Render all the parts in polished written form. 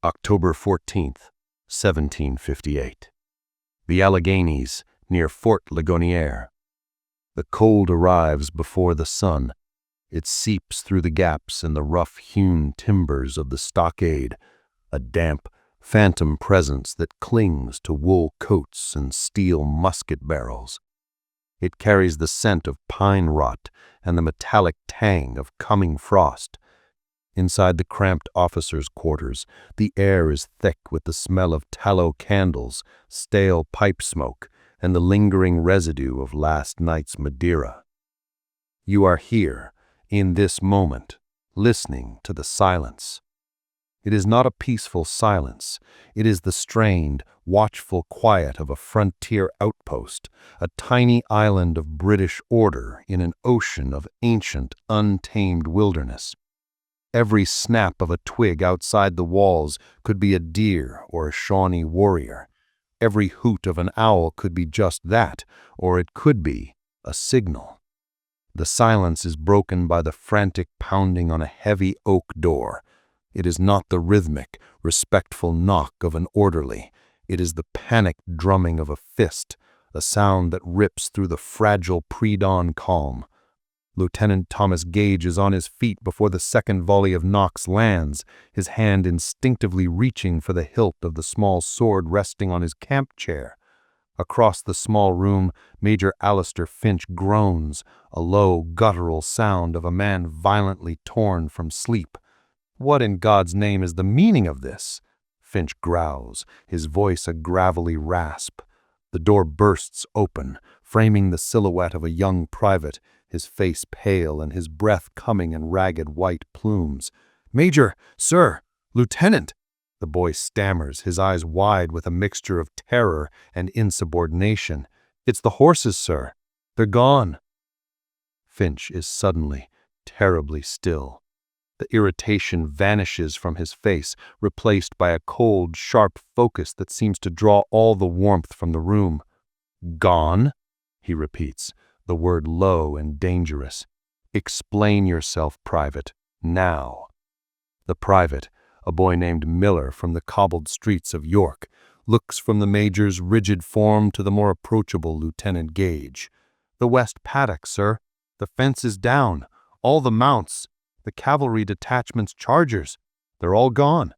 October 14th, 1758. The Alleghenies, near Fort Ligonier. The cold arrives before the sun. It seeps through the gaps in the rough-hewn timbers of the stockade, a damp, phantom presence that clings to wool coats and steel musket barrels. It carries the scent of pine rot and the metallic tang of coming frost. Inside the cramped officers' quarters, the air is thick with the smell of tallow candles, stale pipe smoke, and the lingering residue of last night's Madeira. You are here, in this moment, listening to the silence. It is not a peaceful silence. It is the strained, watchful quiet of a frontier outpost, a tiny island of British order in an ocean of ancient, untamed wilderness. Every snap of a twig outside the walls could be a deer or a Shawnee warrior. Every hoot of an owl could be just that, or it could be a signal. The silence is broken by the frantic pounding on a heavy oak door. It is not the rhythmic, respectful knock of an orderly. It is the panicked drumming of a fist, a sound that rips through the fragile pre-dawn calm. Lieutenant Thomas Gage is on his feet before the second volley of knocks lands, his hand instinctively reaching for the hilt of the small sword resting on his camp chair. Across the small room, Major Alistair Finch groans, a low, guttural sound of a man violently torn from sleep. What in God's name is the meaning of this? Finch growls, his voice a gravelly rasp. The door bursts open, framing the silhouette of a young private, his face pale and his breath coming in ragged white plumes. "Major, sir, Lieutenant!" The boy stammers, his eyes wide with a mixture of terror and insubordination. "It's the horses, sir. They're gone." Finch is suddenly, terribly still. The irritation vanishes from his face, replaced by a cold, sharp focus that seems to draw all the warmth from the room. "Gone?" he repeats, the word low and dangerous. "Explain yourself, Private, now." The private, a boy named Miller from the cobbled streets of York, looks from the major's rigid form to the more approachable Lieutenant Gage. "The west paddock, sir. The fence is down. All the mounts. The cavalry detachment's chargers. They're all gone.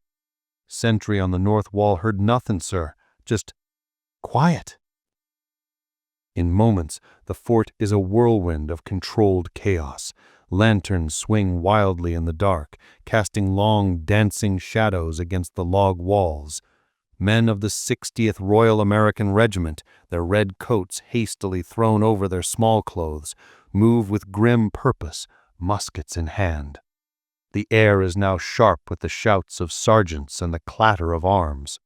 Sentry on the north wall heard nothing, sir. Just quiet." In moments, the fort is a whirlwind of controlled chaos. Lanterns swing wildly in the dark, casting long, dancing shadows against the log walls. Men of the 60th Royal American Regiment, their red coats hastily thrown over their small clothes, move with grim purpose, muskets in hand. The air is now sharp with the shouts of sergeants and the clatter of arms.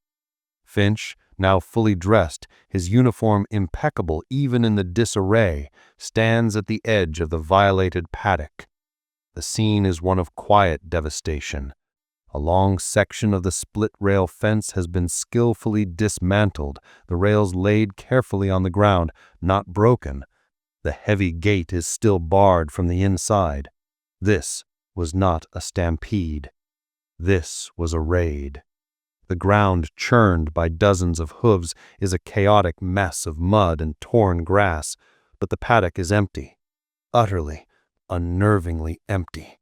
Finch, now fully dressed, his uniform impeccable even in the disarray, stands at the edge of the violated paddock. The scene is one of quiet devastation. A long section of the split-rail fence has been skillfully dismantled, the rails laid carefully on the ground, not broken. The heavy gate is still barred from the inside. This was not a stampede. This was a raid. The ground, churned by dozens of hooves, is a chaotic mess of mud and torn grass, but the paddock is empty. Utterly, unnervingly empty.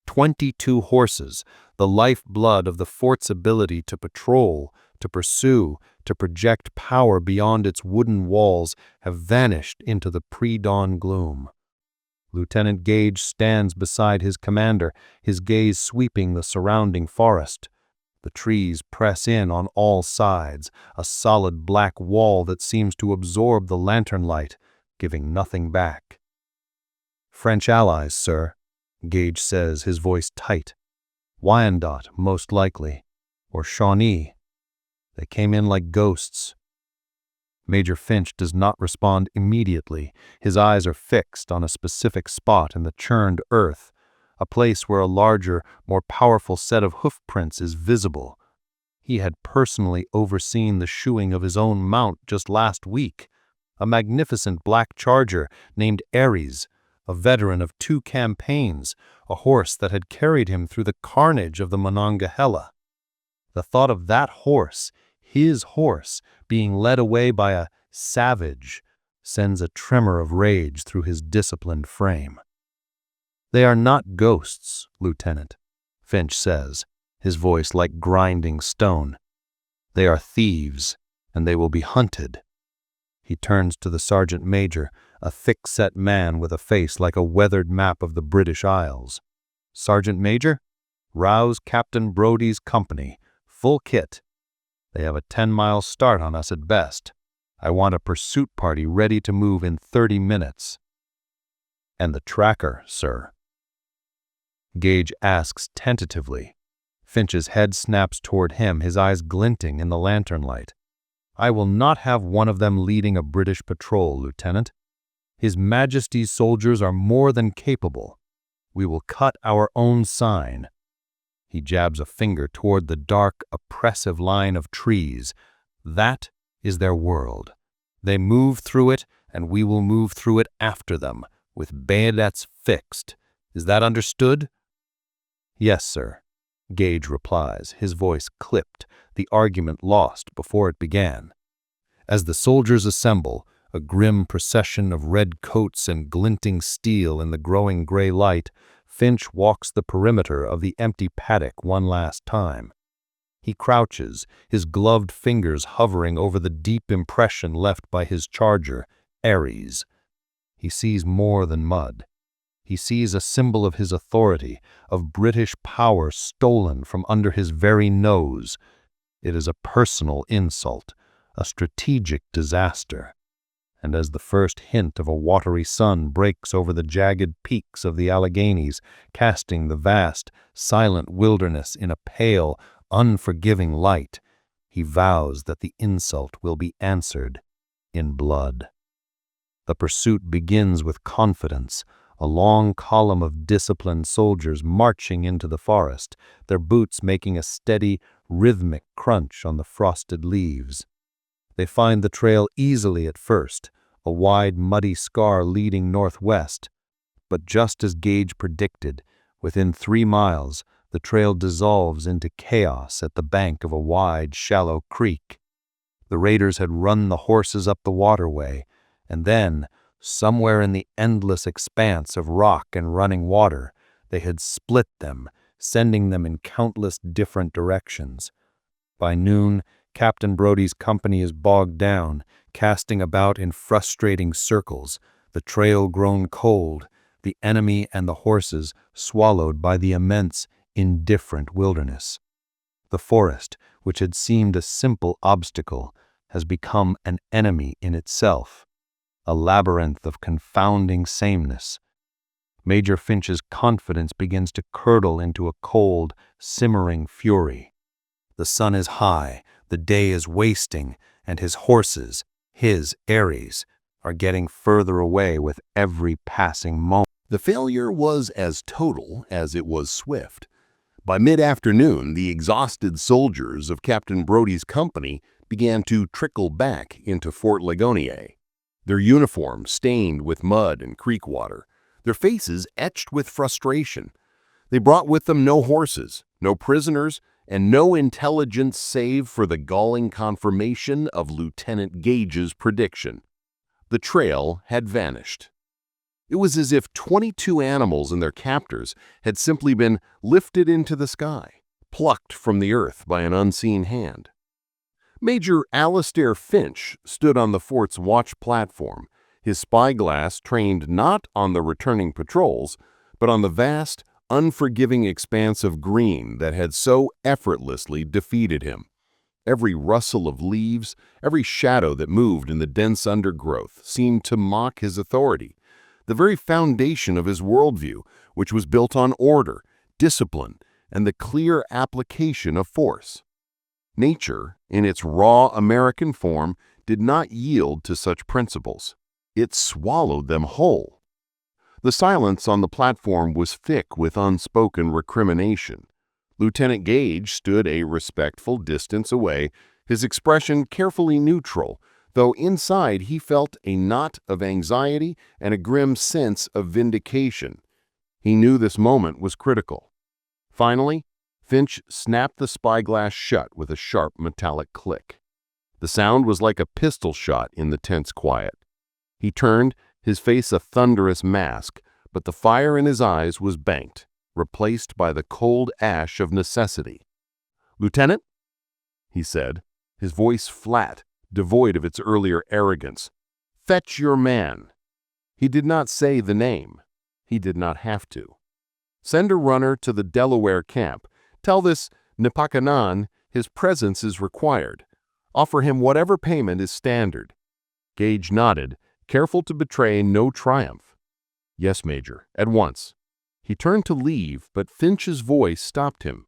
22 horses, the lifeblood of the fort's ability to patrol, to pursue, to project power beyond its wooden walls, have vanished into the pre-dawn gloom. Lieutenant Gage stands beside his commander, his gaze sweeping the surrounding forest. The trees press in on all sides, a solid black wall that seems to absorb the lantern light, giving nothing back. "French allies, sir," Gage says, his voice tight. "Wyandotte, most likely, or Shawnee. They came in like ghosts." Major Finch does not respond immediately. His eyes are fixed on a specific spot in the churned earth, a place where a larger, more powerful set of hoofprints is visible. He had personally overseen the shoeing of his own mount just last week, a magnificent black charger named Aries, a veteran of 2 campaigns, a horse that had carried him through the carnage of the Monongahela. The thought of that horse, his horse, being led away by a savage, sends a tremor of rage through his disciplined frame. "They are not ghosts, Lieutenant," Finch says, his voice like grinding stone. "They are thieves, and they will be hunted." He turns to the sergeant major, a thick-set man with a face like a weathered map of the British Isles. "Sergeant Major, rouse Captain Brodie's company, full kit. They have a 10-mile start on us at best. I want a pursuit party ready to move in 30 minutes. "And the tracker, sir?" Gage asks tentatively. Finch's head snaps toward him, his eyes glinting in the lantern light. "I will not have one of them leading a British patrol, Lieutenant. His Majesty's soldiers are more than capable. We will cut our own sign." He jabs a finger toward the dark, oppressive line of trees. "That is their world. They move through it, and we will move through it after them, with bayonets fixed. Is that understood?" "Yes, sir," Gage replies, his voice clipped, the argument lost before it began. As the soldiers assemble, a grim procession of red coats and glinting steel in the growing gray light, Finch walks the perimeter of the empty paddock one last time. He crouches, his gloved fingers hovering over the deep impression left by his charger, Ares. He sees more than mud. He sees a symbol of his authority, of British power stolen from under his very nose. It is a personal insult, a strategic disaster. And as the first hint of a watery sun breaks over the jagged peaks of the Alleghenies, casting the vast, silent wilderness in a pale, unforgiving light, he vows that the insult will be answered in blood. The pursuit begins with confidence, a long column of disciplined soldiers marching into the forest, their boots making a steady, rhythmic crunch on the frosted leaves. They find the trail easily at first, a wide, muddy scar leading northwest. But just as Gage predicted, within 3 miles, the trail dissolves into chaos at the bank of a wide, shallow creek. The raiders had run the horses up the waterway, and then, somewhere in the endless expanse of rock and running water, they had split them, sending them in countless different directions. By noon, Captain Brodie's company is bogged down, casting about in frustrating circles, the trail grown cold, the enemy and the horses swallowed by the immense, indifferent wilderness. The forest, which had seemed a simple obstacle, has become an enemy in itself, a labyrinth of confounding sameness. Major Finch's confidence begins to curdle into a cold, simmering fury. The sun is high, the day is wasting, and his horses, his Ares, are getting further away with every passing moment. The failure was as total as it was swift. By mid-afternoon, the exhausted soldiers of Captain Brodie's company began to trickle back into Fort Ligonier, their uniforms stained with mud and creek water, their faces etched with frustration. They brought with them no horses, no prisoners, and no intelligence save for the galling confirmation of Lieutenant Gage's prediction. The trail had vanished. It was as if 22 animals and their captors had simply been lifted into the sky, plucked from the earth by an unseen hand. Major Alistair Finch stood on the fort's watch platform, his spyglass trained not on the returning patrols, but on the vast, unforgiving expanse of green that had so effortlessly defeated him. Every rustle of leaves, every shadow that moved in the dense undergrowth seemed to mock his authority, the very foundation of his worldview, which was built on order, discipline, and the clear application of force. Nature, in its raw American form, did not yield to such principles. It swallowed them whole. The silence on the platform was thick with unspoken recrimination. Lieutenant Gage stood a respectful distance away, his expression carefully neutral, though inside he felt a knot of anxiety and a grim sense of vindication. He knew this moment was critical. Finally, Finch snapped the spyglass shut with a sharp metallic click. The sound was like a pistol shot in the tense quiet. He turned, his face a thunderous mask, but the fire in his eyes was banked, replaced by the cold ash of necessity. "Lieutenant," he said, his voice flat, devoid of its earlier arrogance. "Fetch your man." He did not say the name. He did not have to. "Send a runner to the Delaware camp. Tell this Nipakanan his presence is required. Offer him whatever payment is standard." Gage nodded, careful to betray no triumph. "Yes, Major, at once." He turned to leave, but Finch's voice stopped him.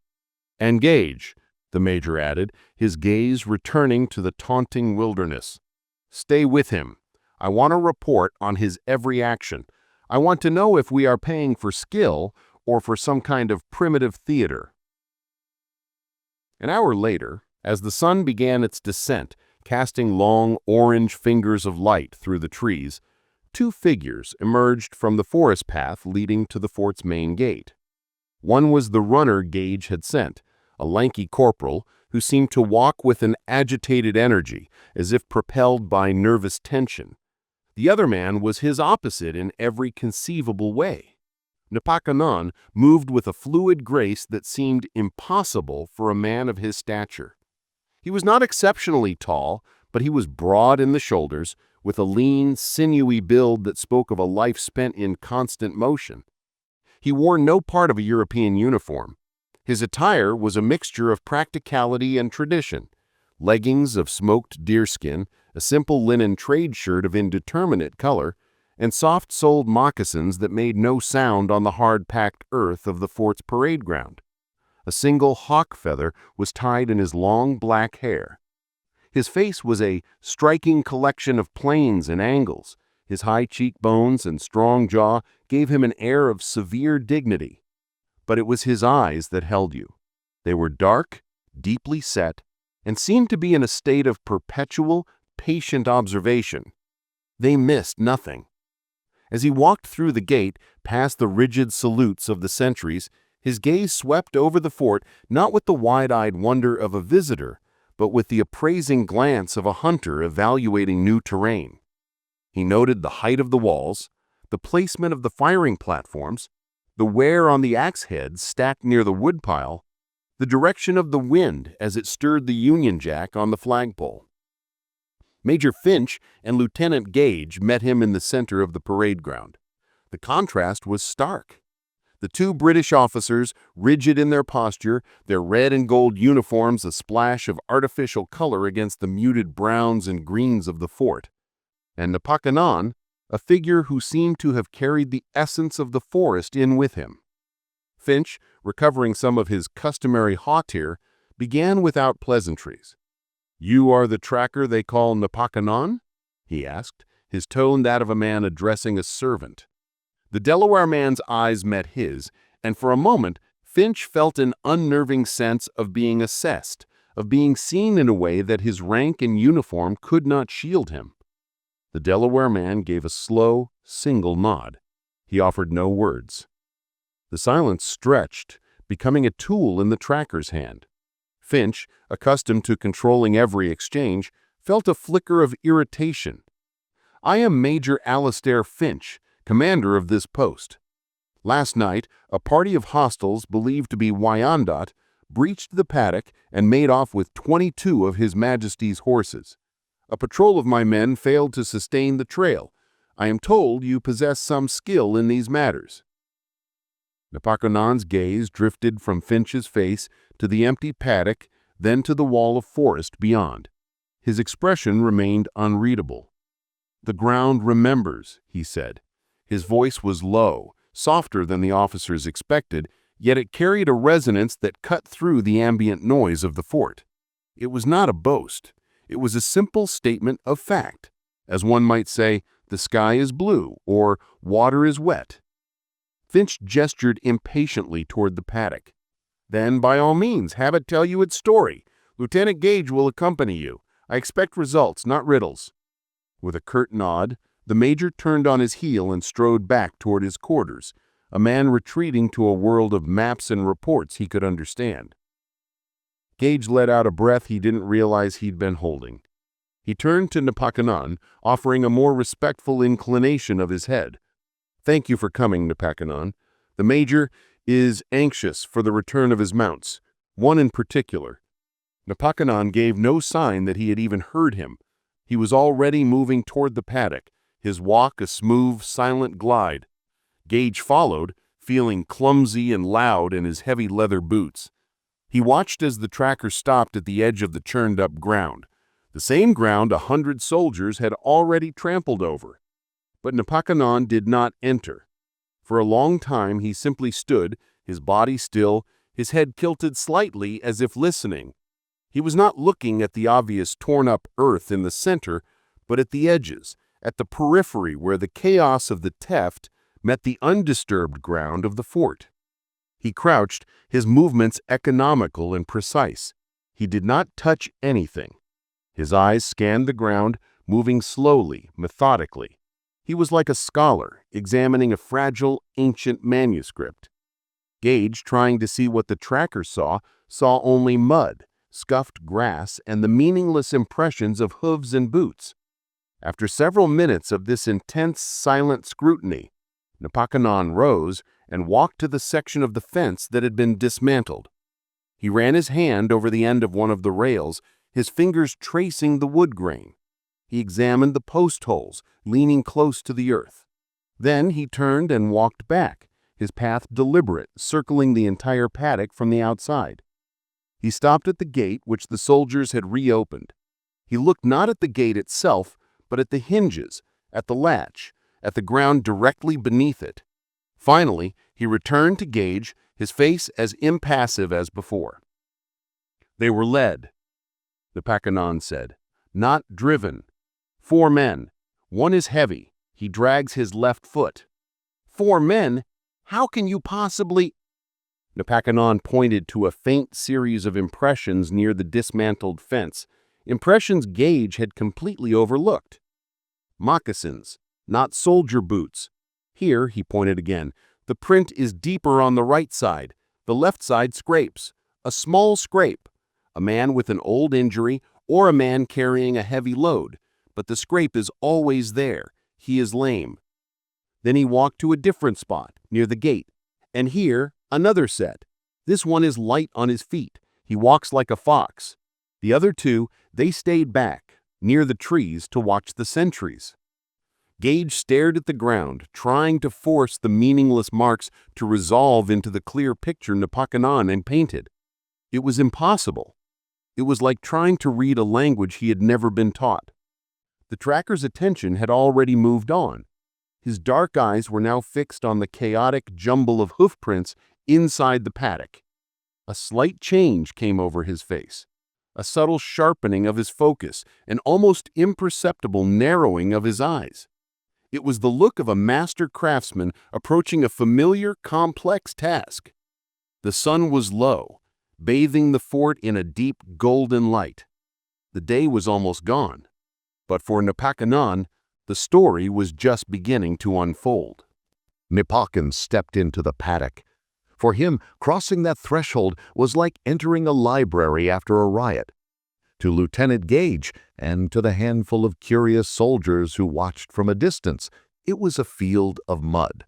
"And Gage," the Major added, his gaze returning to the taunting wilderness. "Stay with him. I want a report on his every action. I want to know if we are paying for skill or for some kind of primitive theater." An hour later, as the sun began its descent, casting long orange fingers of light through the trees, two figures emerged from the forest path leading to the fort's main gate. One was the runner Gage had sent, a lanky corporal who seemed to walk with an agitated energy, as if propelled by nervous tension. The other man was his opposite in every conceivable way. Nipakanan moved with a fluid grace that seemed impossible for a man of his stature. He was not exceptionally tall, but he was broad in the shoulders, with a lean, sinewy build that spoke of a life spent in constant motion. He wore no part of a European uniform. His attire was a mixture of practicality and tradition: leggings of smoked deerskin, a simple linen trade shirt of indeterminate color, and soft-soled moccasins that made no sound on the hard-packed earth of the fort's parade ground. A single hawk feather was tied in his long black hair. His face was a striking collection of planes and angles. His high cheekbones and strong jaw gave him an air of severe dignity. But it was his eyes that held you. They were dark, deeply set, and seemed to be in a state of perpetual, patient observation. They missed nothing. As he walked through the gate, past the rigid salutes of the sentries, his gaze swept over the fort not with the wide-eyed wonder of a visitor, but with the appraising glance of a hunter evaluating new terrain. He noted the height of the walls, the placement of the firing platforms, the wear on the axe heads stacked near the woodpile, the direction of the wind as it stirred the Union Jack on the flagpole. Major Finch and Lieutenant Gage met him in the center of the parade ground. The contrast was stark. The two British officers, rigid in their posture, their red and gold uniforms a splash of artificial color against the muted browns and greens of the fort, and Nipakanan, a figure who seemed to have carried the essence of the forest in with him. Finch, recovering some of his customary hauteur, began without pleasantries. "You are the tracker they call Nipakanan?" he asked, his tone that of a man addressing a servant. The Delaware man's eyes met his, and for a moment Finch felt an unnerving sense of being assessed, of being seen in a way that his rank and uniform could not shield him. The Delaware man gave a slow, single nod. He offered no words. The silence stretched, becoming a tool in the tracker's hand. Finch, accustomed to controlling every exchange, felt a flicker of irritation. "I am Major Alistair Finch, commander of this post. Last night, a party of hostiles believed to be Wyandot breached the paddock and made off with 22 of His Majesty's horses. A patrol of my men failed to sustain the trail. I am told you possess some skill in these matters." Nipakanan's gaze drifted from Finch's face to the empty paddock, then to the wall of forest beyond. His expression remained unreadable. "The ground remembers," he said. His voice was low, softer than the officers expected, yet it carried a resonance that cut through the ambient noise of the fort. It was not a boast. It was a simple statement of fact, as one might say, "The sky is blue," or "Water is wet." Finch gestured impatiently toward the paddock. "Then, by all means, have it tell you its story. Lieutenant Gage will accompany you. I expect results, not riddles." With a curt nod, the major turned on his heel and strode back toward his quarters, a man retreating to a world of maps and reports he could understand. Gage let out a breath he didn't realize he'd been holding. He turned to Napakanan, offering a more respectful inclination of his head. "Thank you for coming, Napakanan. The Major is anxious for the return of his mounts, one in particular." Napakanan gave no sign that he had even heard him. He was already moving toward the paddock, his walk a smooth, silent glide. Gage followed, feeling clumsy and loud in his heavy leather boots. He watched as the tracker stopped at the edge of the churned-up ground, the same ground 100 soldiers had already trampled over. But Napakanan did not enter. For a long time he simply stood, his body still, his head tilted slightly as if listening. He was not looking at the obvious torn-up earth in the center, but at the edges, at the periphery where the chaos of the theft met the undisturbed ground of the fort. He crouched, his movements economical and precise. He did not touch anything. His eyes scanned the ground, moving slowly, methodically. He was like a scholar, examining a fragile, ancient manuscript. Gage, trying to see what the tracker saw only mud, scuffed grass, and the meaningless impressions of hooves and boots. After several minutes of this intense, silent scrutiny, Napakanan rose and walked to the section of the fence that had been dismantled. He ran his hand over the end of one of the rails, his fingers tracing the wood grain. He examined the post holes, leaning close to the earth. Then he turned and walked back, his path deliberate, circling the entire paddock from the outside. He stopped at the gate, which the soldiers had reopened. He looked not at the gate itself, but at the hinges, at the latch, at the ground directly beneath it. Finally, he returned to Gage, his face as impassive as before. "They were led," Napakanan said, "not driven. 4 men. One is heavy. He drags his left foot." "4 men? How can you possibly—" Napakanan pointed to a faint series of impressions near the dismantled fence, impressions Gage had completely overlooked. "Moccasins, not soldier boots. Here," he pointed again, "the print is deeper on the right side. The left side scrapes. A small scrape. A man with an old injury or a man carrying a heavy load. But the scrape is always there. He is lame." Then he walked to a different spot, near the gate. "And here, another set. This one is light on his feet. He walks like a fox. The other 2, they stayed back, near the trees, to watch the sentries." Gage stared at the ground, trying to force the meaningless marks to resolve into the clear picture Napakanan had painted. It was impossible. It was like trying to read a language he had never been taught. The tracker's attention had already moved on. His dark eyes were now fixed on the chaotic jumble of hoofprints inside the paddock. A slight change came over his face, a subtle sharpening of his focus, an almost imperceptible narrowing of his eyes. It was the look of a master craftsman approaching a familiar, complex task. The sun was low, bathing the fort in a deep golden light. The day was almost gone, but for Napakanan, the story was just beginning to unfold. Napakan stepped into the paddock. For him, crossing that threshold was like entering a library after a riot. To Lieutenant Gage and to the handful of curious soldiers who watched from a distance, it was a field of mud.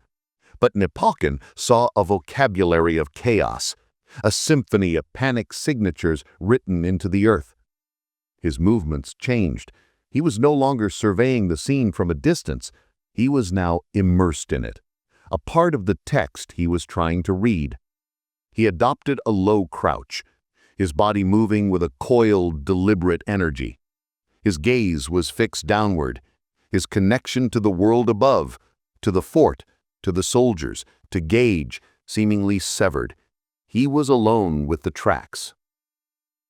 But Napakan saw a vocabulary of chaos, a symphony of panic signatures written into the earth. His movements changed. He was no longer surveying the scene from a distance. He was now immersed in it, a part of the text he was trying to read. He adopted a low crouch, his body moving with a coiled, deliberate energy. His gaze was fixed downward, his connection to the world above, to the fort, to the soldiers, to Gage, seemingly severed. He was alone with the tracks.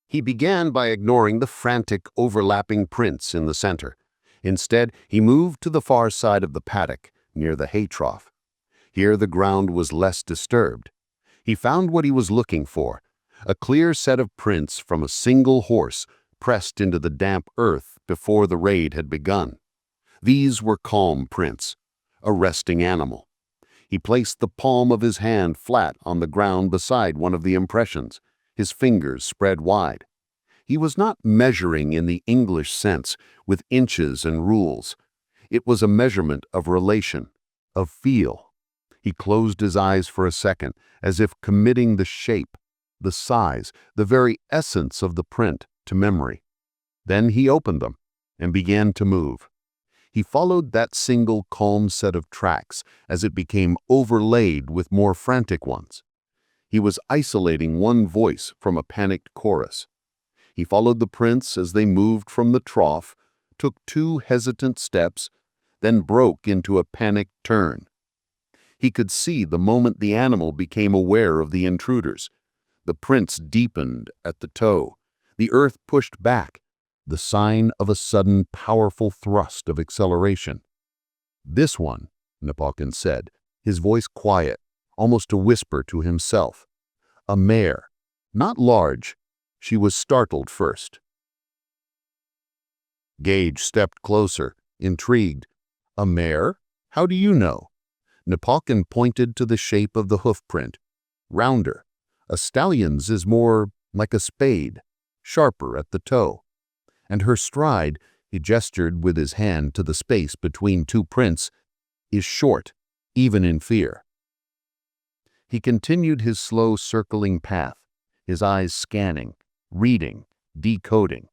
He began by ignoring the frantic, overlapping prints in the center. Instead, he moved to the far side of the paddock, near the hay trough. Here the ground was less disturbed. He found what he was looking for, a clear set of prints from a single horse pressed into the damp earth before the raid had begun. These were calm prints, a resting animal. He placed the palm of his hand flat on the ground beside one of the impressions, his fingers spread wide. He was not measuring in the English sense, with inches and rules. It was a measurement of relation, of feel. He closed his eyes for a second, as if committing the shape, the size, the very essence of the print to memory. Then he opened them and began to move. He followed that single calm set of tracks as it became overlaid with more frantic ones. He was isolating one voice from a panicked chorus. He followed the prints as they moved from the trough, took 2 hesitant steps, then broke into a panicked turn. He could see the moment the animal became aware of the intruders. The prints deepened at the toe. The earth pushed back, the sign of a sudden powerful thrust of acceleration. "This one," Napoleon said, his voice quiet, almost a whisper to himself. "A mare. Not large." She was startled first. Gage stepped closer, intrigued. "A mare? How do you know?" Napoleon pointed to the shape of the hoofprint. "Rounder. A stallion's is more like a spade, sharper at the toe. And her stride," he gestured with his hand to the space between 2 prints, "is short, even in fear." He continued his slow circling path, his eyes scanning, reading, decoding.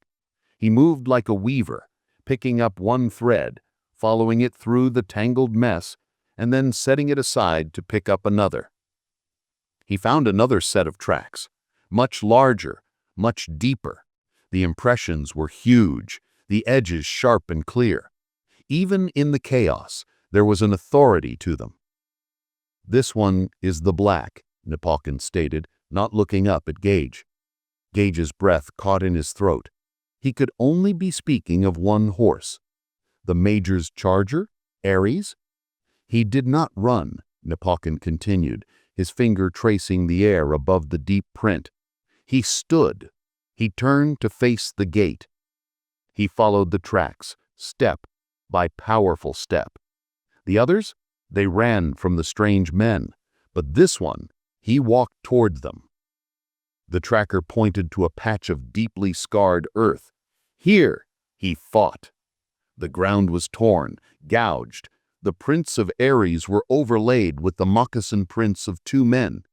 He moved like a weaver, picking up one thread, following it through the tangled mess, and then setting it aside to pick up another. He found another set of tracks, much larger, much deeper. The impressions were huge, the edges sharp and clear. Even in the chaos, there was an authority to them. "This one is the black," Napoleon stated, not looking up at Gage. Gage's breath caught in his throat. He could only be speaking of one horse. The Major's charger, Aries? "He did not run," Napoleon continued, his finger tracing the air above the deep print. "He stood. He turned to face the gate. He followed the tracks, step by powerful step. The others, they ran from the strange men, but this one, he walked toward them." The tracker pointed to a patch of deeply scarred earth. "Here, he fought." The ground was torn, gouged. The prints of Aries were overlaid with the moccasin prints of 2 men.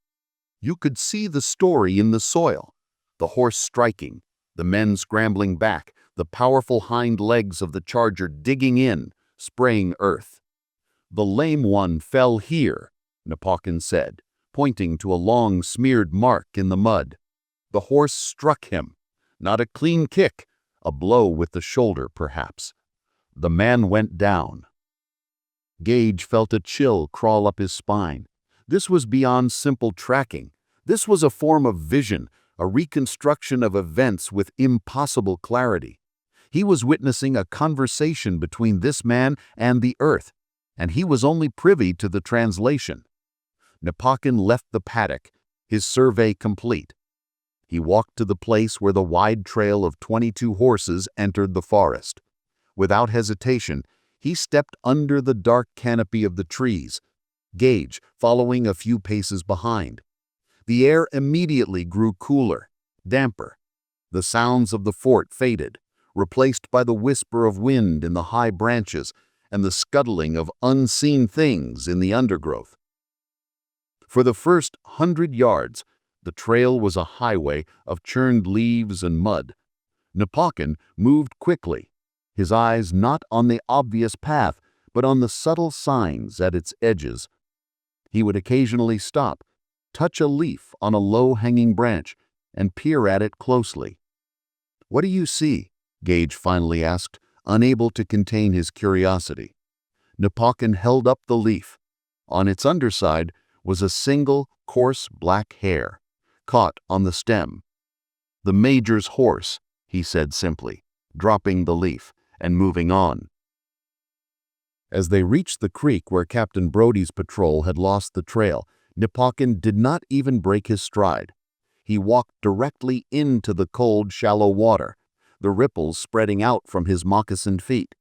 You could see the story in the soil. The horse striking, the men scrambling back, the powerful hind legs of the charger digging in, spraying earth. "The lame one fell here," Napoleon said, pointing to a long smeared mark in the mud. "The horse struck him. Not a clean kick, a blow with the shoulder, perhaps. The man went down." Gage felt a chill crawl up his spine. This was beyond simple tracking. This was a form of vision, a reconstruction of events with impossible clarity. He was witnessing a conversation between this man and the earth, and he was only privy to the translation. Napoleon left the paddock, his survey complete. He walked to the place where the wide trail of 22 horses entered the forest. Without hesitation, he stepped under the dark canopy of the trees, Gage following a few paces behind. The air immediately grew cooler, damper. The sounds of the fort faded, replaced by the whisper of wind in the high branches and the scuttling of unseen things in the undergrowth. For the first 100 yards, the trail was a highway of churned leaves and mud. Napoleon moved quickly, his eyes not on the obvious path, but on the subtle signs at its edges. He would occasionally stop, touch a leaf on a low-hanging branch, and peer at it closely. "What do you see?" Gage finally asked, unable to contain his curiosity. Napoleon held up the leaf. On its underside was a single, coarse black hair, caught on the stem. "The Major's horse," he said simply, dropping the leaf and moving on. As they reached the creek where Captain Brodie's patrol had lost the trail, Napoleon did not even break his stride. He walked directly into the cold, shallow water, the ripples spreading out from his moccasined feet.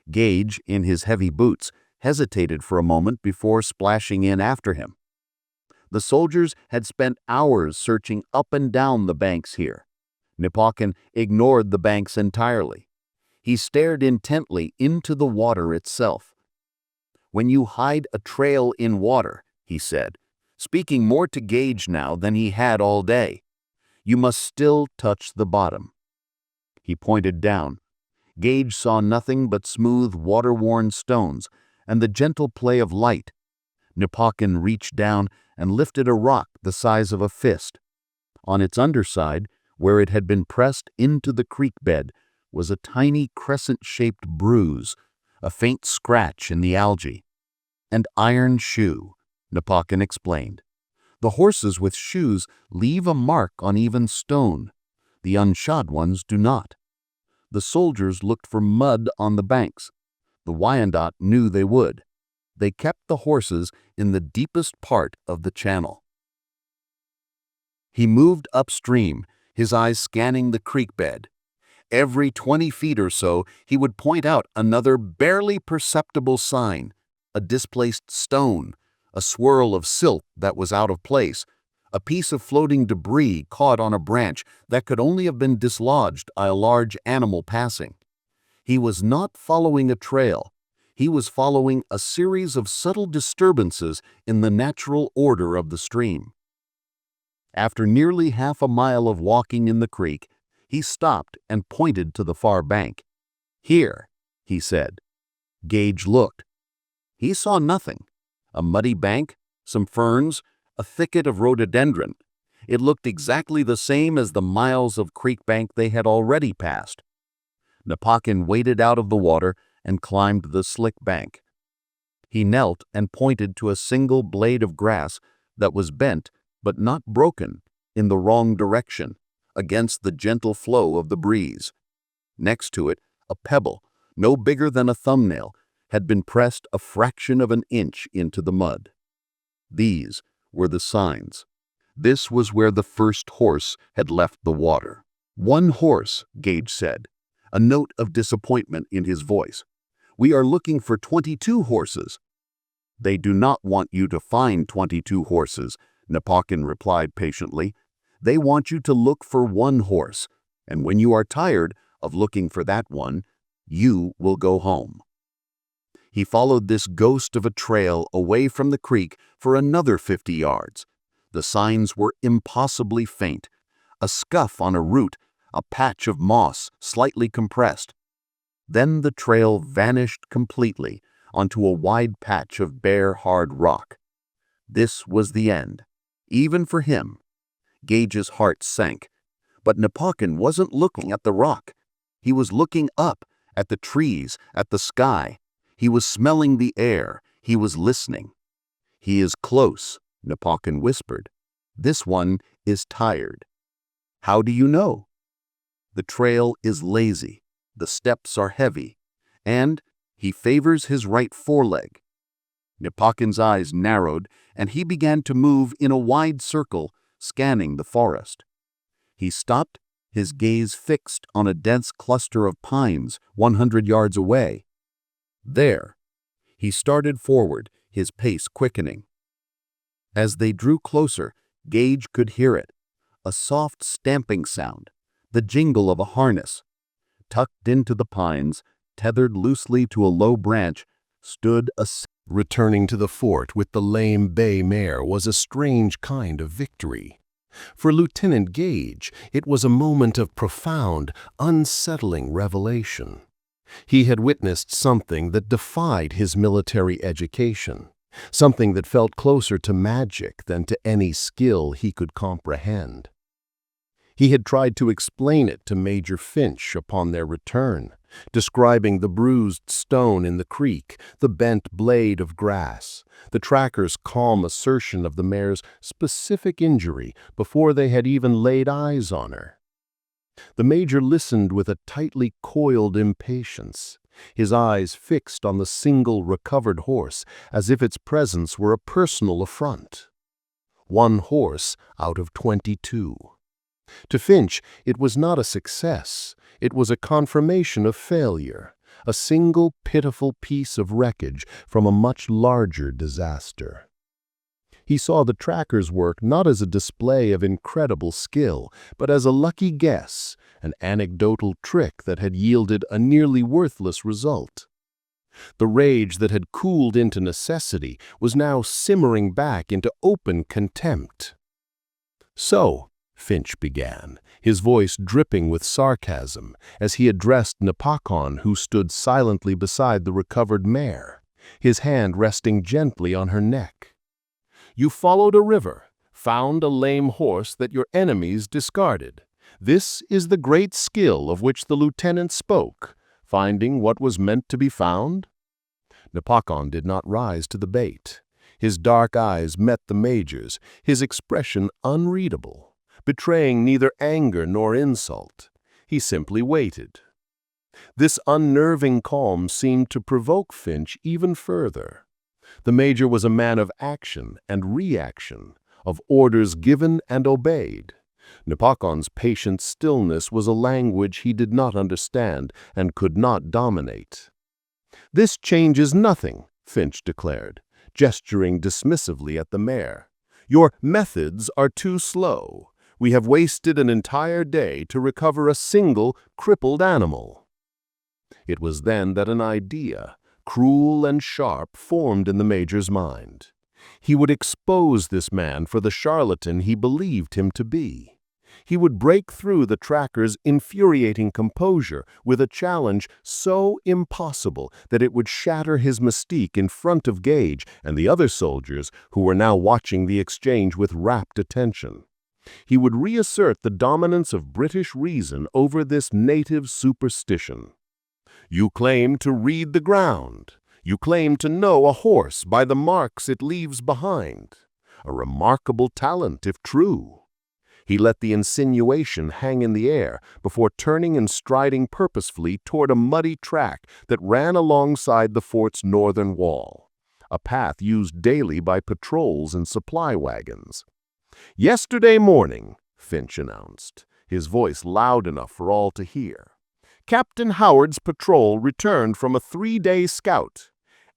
Gage, in his heavy boots, hesitated for a moment before splashing in after him. The soldiers had spent hours searching up and down the banks here. Nipawkin ignored the banks entirely. He stared intently into the water itself. "When you hide a trail in water," he said, speaking more to Gage now than he had all day, "you must still touch the bottom." He pointed down. Gage saw nothing but smooth, water-worn stones and the gentle play of light. Nipawkin reached down and lifted a rock the size of a fist. On its underside, where it had been pressed into the creek bed, was a tiny crescent-shaped bruise, a faint scratch in the algae. "An iron shoe," Nipawkin explained. "The horses with shoes leave a mark on even stone. The unshod ones do not." The soldiers looked for mud on the banks. The Wyandot knew they would. They kept the horses in the deepest part of the channel. He moved upstream, his eyes scanning the creek bed. Every 20 feet or so, he would point out another barely perceptible sign: a displaced stone, a swirl of silt that was out of place, a piece of floating debris caught on a branch that could only have been dislodged by a large animal passing. He was not following a trail. He was following a series of subtle disturbances in the natural order of the stream. After nearly half a mile of walking in the creek, he stopped and pointed to the far bank. "Here," he said. Gage looked. He saw nothing. A muddy bank, some ferns, a thicket of rhododendron. It looked exactly the same as the miles of creek bank they had already passed. Nipawkin waded out of the water and climbed the slick bank. He knelt and pointed to a single blade of grass that was bent but not broken in the wrong direction, against the gentle flow of the breeze. Next to it, a pebble, no bigger than a thumbnail, had been pressed a fraction of an inch into the mud. These were the signs. This was where the first horse had left the water. "One horse," Gage said, a note of disappointment in his voice. "We are looking for 22 horses." "They do not want you to find 22 horses," Nipawkin replied patiently. "They want you to look for one horse, and when you are tired of looking for that one, you will go home." He followed this ghost of a trail away from the creek for another 50 yards. The signs were impossibly faint. A scuff on a root, a patch of moss slightly compressed. Then the trail vanished completely onto a wide patch of bare, hard rock. This was the end, even for him. Gage's heart sank. But Nipawkin wasn't looking at the rock. He was looking up at the trees, at the sky. He was smelling the air. He was listening. "He is close," Nipawkin whispered. "This one is tired." "How do you know?" "The trail is lazy. The steps are heavy. And he favors his right foreleg." Nipawkin's eyes narrowed, and he began to move in a wide circle, scanning the forest. He stopped, his gaze fixed on a dense cluster of pines 100 yards away. There. He started forward, his pace quickening. As they drew closer, Gage could hear it, a soft stamping sound, the jingle of a harness. Tucked into the pines, tethered loosely to a low branch, stood a... Returning to the fort with the lame bay mare was a strange kind of victory. For Lieutenant Gage, it was a moment of profound, unsettling revelation. He had witnessed something that defied his military education, something that felt closer to magic than to any skill he could comprehend. He had tried to explain it to Major Finch upon their return, describing the bruised stone in the creek, the bent blade of grass, the tracker's calm assertion of the mare's specific injury before they had even laid eyes on her. The Major listened with a tightly coiled impatience, his eyes fixed on the single recovered horse as if its presence were a personal affront. One horse out of 22. To Finch, it was not a success. It was a confirmation of failure, a single pitiful piece of wreckage from a much larger disaster. He saw the tracker's work not as a display of incredible skill, but as a lucky guess, an anecdotal trick that had yielded a nearly worthless result. The rage that had cooled into necessity was now simmering back into open contempt. "So," Finch began, his voice dripping with sarcasm, as he addressed Napakon, who stood silently beside the recovered mare, his hand resting gently on her neck. "You followed a river, found a lame horse that your enemies discarded. This is the great skill of which the lieutenant spoke, finding what was meant to be found?" Napakon did not rise to the bait. His dark eyes met the major's, his expression unreadable, betraying neither anger nor insult. He simply waited. This unnerving calm seemed to provoke Finch even further. The major was a man of action and reaction, of orders given and obeyed. Napakon's patient stillness was a language he did not understand and could not dominate. "This changes nothing," Finch declared, gesturing dismissively at the mare. "Your methods are too slow. We have wasted an entire day to recover a single crippled animal." It was then that an idea, cruel and sharp, formed in the major's mind. He would expose this man for the charlatan he believed him to be. He would break through the tracker's infuriating composure with a challenge so impossible that it would shatter his mystique in front of Gage and the other soldiers who were now watching the exchange with rapt attention. He would reassert the dominance of British reason over this native superstition. "You claim to read the ground. You claim to know a horse by the marks it leaves behind. A remarkable talent, if true." He let the insinuation hang in the air before turning and striding purposefully toward a muddy track that ran alongside the fort's northern wall, a path used daily by patrols and supply wagons. "Yesterday morning," Finch announced, his voice loud enough for all to hear, "Captain Howard's patrol returned from a 3-day scout.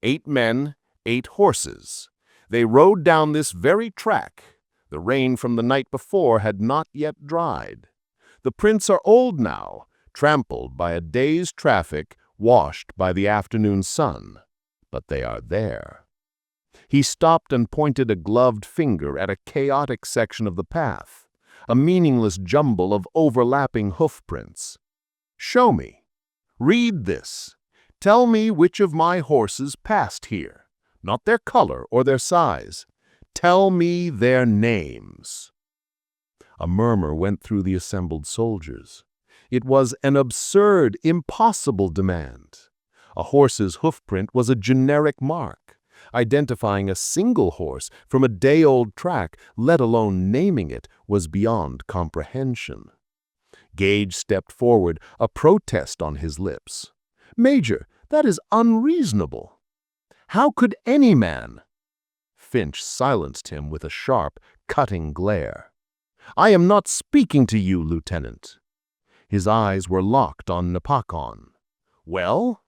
8 men, 8 horses. They rode down this very track. The rain from the night before had not yet dried. The prints are old now, trampled by a day's traffic, washed by the afternoon sun. But they are there." He stopped and pointed a gloved finger at a chaotic section of the path, a meaningless jumble of overlapping hoofprints. "Show me. Read this. Tell me which of my horses passed here, not their color or their size. Tell me their names." A murmur went through the assembled soldiers. It was an absurd, impossible demand. A horse's hoofprint was a generic mark. Identifying a single horse from a day-old track, let alone naming it, was beyond comprehension. Gage stepped forward, a protest on his lips. "Major, that is unreasonable. How could any man—" Finch silenced him with a sharp, cutting glare. "I am not speaking to you, Lieutenant." His eyes were locked on Napakon. "Well,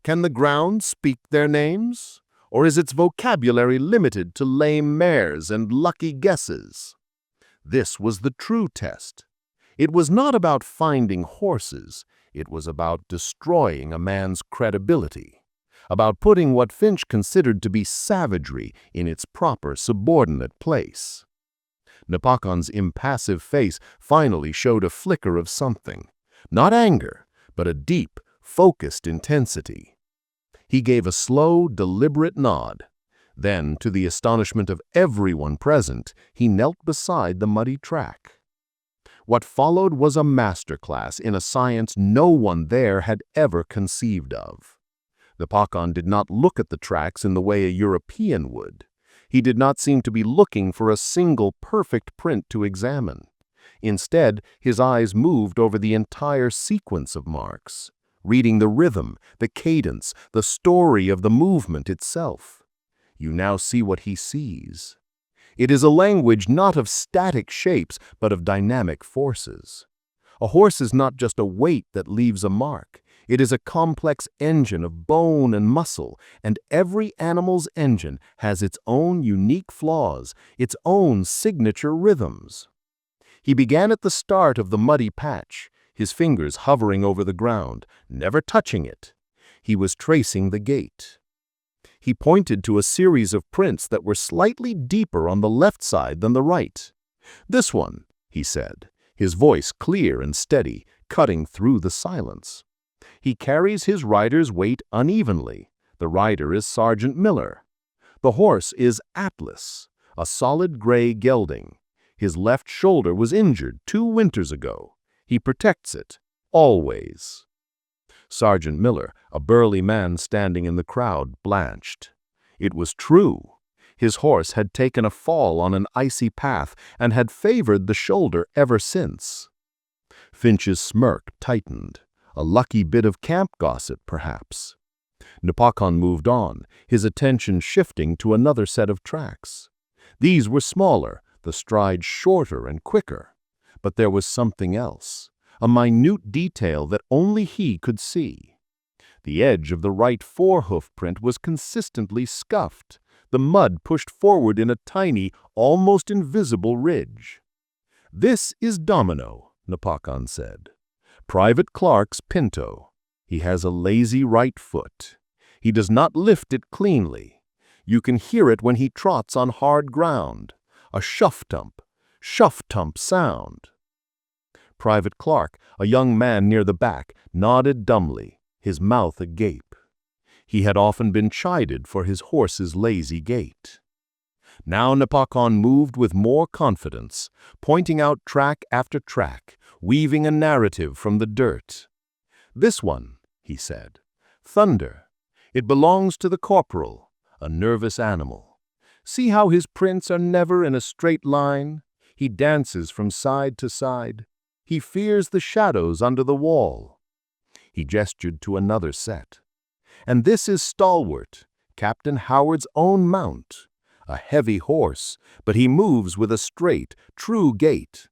can the ground speak their names? Or is its vocabulary limited to lame mares and lucky guesses?" This was the true test. It was not about finding horses. It was about destroying a man's credibility, about putting what Finch considered to be savagery in its proper subordinate place. Napakon's impassive face finally showed a flicker of something, not anger, but a deep, focused intensity. He gave a slow, deliberate nod. Then, to the astonishment of everyone present, he knelt beside the muddy track. What followed was a masterclass in a science no one there had ever conceived of. Napakon did not look at the tracks in the way a European would. He did not seem to be looking for a single perfect print to examine. Instead, his eyes moved over the entire sequence of marks, reading the rhythm, the cadence, the story of the movement itself. You now see what he sees. It is a language not of static shapes, but of dynamic forces. A horse is not just a weight that leaves a mark. It is a complex engine of bone and muscle, and every animal's engine has its own unique flaws, its own signature rhythms. He began at the start of the muddy patch, his fingers hovering over the ground, never touching it. He was tracing the gait. He pointed to a series of prints that were slightly deeper on the left side than the right. "This one," he said, his voice clear and steady, cutting through the silence. "He carries his rider's weight unevenly. The rider is Sergeant Miller. The horse is Atlas, a solid gray gelding. His left shoulder was injured 2 winters ago. He protects it, always." Sergeant Miller, a burly man standing in the crowd, blanched. It was true. His horse had taken a fall on an icy path and had favored the shoulder ever since. Finch's smirk tightened. A lucky bit of camp gossip, perhaps. Nipakon moved on, his attention shifting to another set of tracks. These were smaller, the stride shorter and quicker. But there was something else, a minute detail that only he could see. The edge of the right forehoof print was consistently scuffed, the mud pushed forward in a tiny, almost invisible ridge. "This is Domino," Nipakon said. "Private Clark's Pinto. He has a lazy right foot. He does not lift it cleanly. You can hear it when he trots on hard ground. A shuff-tump sound." Private Clark, a young man near the back, nodded dumbly, his mouth agape. He had often been chided for his horse's lazy gait. Now Nipakon moved with more confidence, pointing out track after track, weaving a narrative from the dirt. "This one," he said, "Thunder. It belongs to the corporal, a nervous animal. See how his prints are never in a straight line? He dances from side to side. He fears the shadows under the wall." He gestured to another set. "And this is Stalwart, Captain Howard's own mount. A heavy horse, but he moves with a straight, true gait.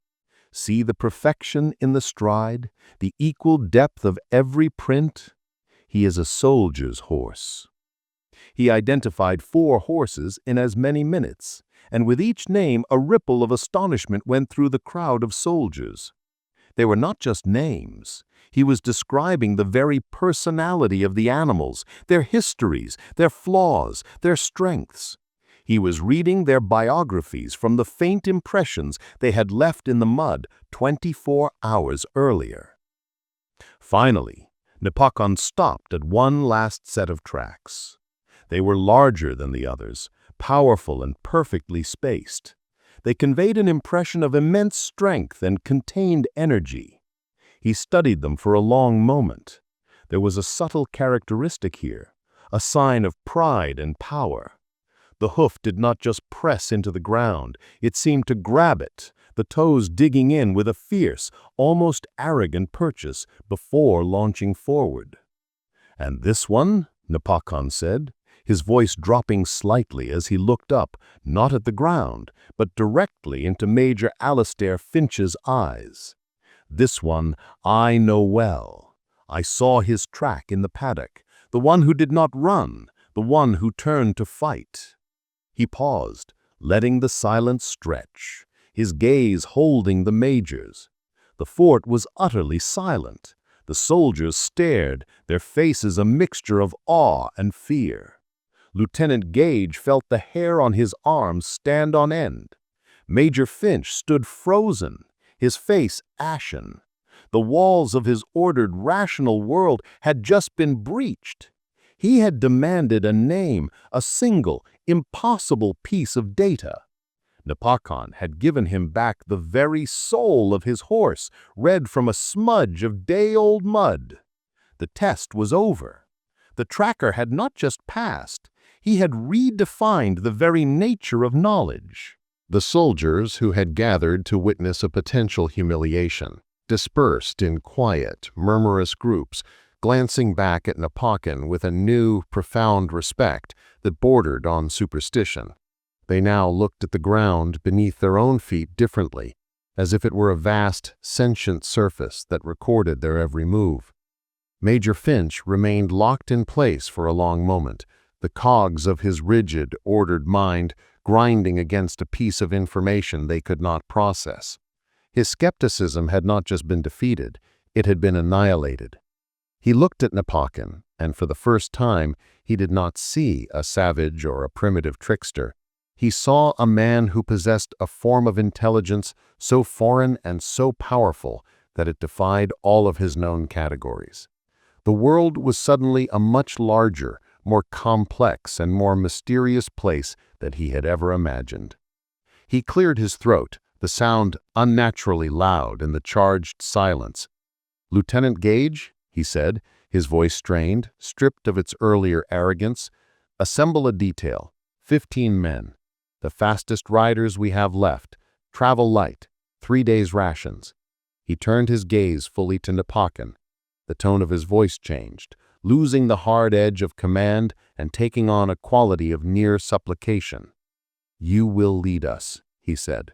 See the perfection in the stride, the equal depth of every print? He is a soldier's horse." He identified 4 horses in as many minutes, and with each name a ripple of astonishment went through the crowd of soldiers. They were not just names. He was describing the very personality of the animals, their histories, their flaws, their strengths. He was reading their biographies from the faint impressions they had left in the mud 24 hours earlier. Finally, Nipakon stopped at one last set of tracks. They were larger than the others, powerful and perfectly spaced. They conveyed an impression of immense strength and contained energy. He studied them for a long moment. There was a subtle characteristic here, a sign of pride and power. The hoof did not just press into the ground, it seemed to grab it, the toes digging in with a fierce, almost arrogant purchase before launching forward. "And this one?" Nipakon said, his voice dropping slightly as he looked up, not at the ground, but directly into Major Alistair Finch's eyes. "This one I know well. I saw his track in the paddock, the one who did not run, the one who turned to fight." He paused, letting the silence stretch, his gaze holding the Major's. The fort was utterly silent. The soldiers stared, their faces a mixture of awe and fear. Lieutenant Gage felt the hair on his arms stand on end. Major Finch stood frozen, his face ashen. The walls of his ordered, rational world had just been breached. He had demanded a name, a single, impossible piece of data. Nipakon had given him back the very soul of his horse, read from a smudge of day-old mud. The test was over. The tracker had not just passed, he had redefined the very nature of knowledge. The soldiers who had gathered to witness a potential humiliation dispersed in quiet, murmurous groups, glancing back at Nipakon with a new, profound respect that bordered on superstition. They now looked at the ground beneath their own feet differently, as if it were a vast, sentient surface that recorded their every move. Major Finch remained locked in place for a long moment, the cogs of his rigid, ordered mind grinding against a piece of information they could not process. His skepticism had not just been defeated, it had been annihilated. He looked at Napoleon, and for the first time, he did not see a savage or a primitive trickster. He saw a man who possessed a form of intelligence so foreign and so powerful that it defied all of his known categories. The world was suddenly a much larger, more complex, and more mysterious place than he had ever imagined. He cleared his throat, the sound unnaturally loud in the charged silence. "Lieutenant Gage," he said, his voice strained, stripped of its earlier arrogance, "assemble a detail. 15 men. The fastest riders we have left. Travel light. 3 days' rations." He turned his gaze fully to Napoleon. The tone of his voice changed, losing the hard edge of command and taking on a quality of near supplication. "You will lead us," he said.